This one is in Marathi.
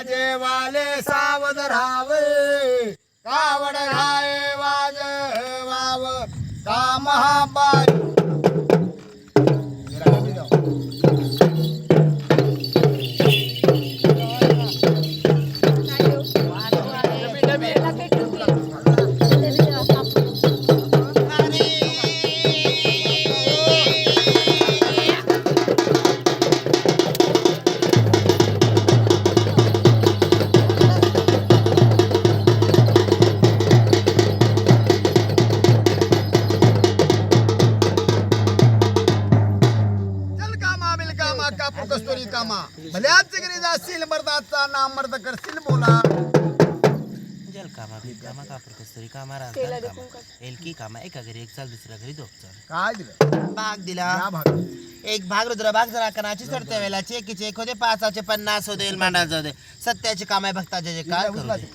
माझे वाले सावध राहावे कावड घाय वाज वाव का महाबाई कस्तुरी कामा भल्याच घरी जाशील मर्दाचा नाम मर्द करशील बोला जल कामा बिल कामा कापूर कस्तुरी कामा राजधान कामा एलकी कामा एका घरी एक चाल दुसऱ्या घरी दोन चाल काय दिलं भाग दिला या भाग एक भाग रुद्र भाग जरा कणाची चढत्या वेळेलाची एकीचे एक होते 5चे 50 होते मांडा जाऊ दे सत्याची कामाय भक्ताचे जे काय करू दे.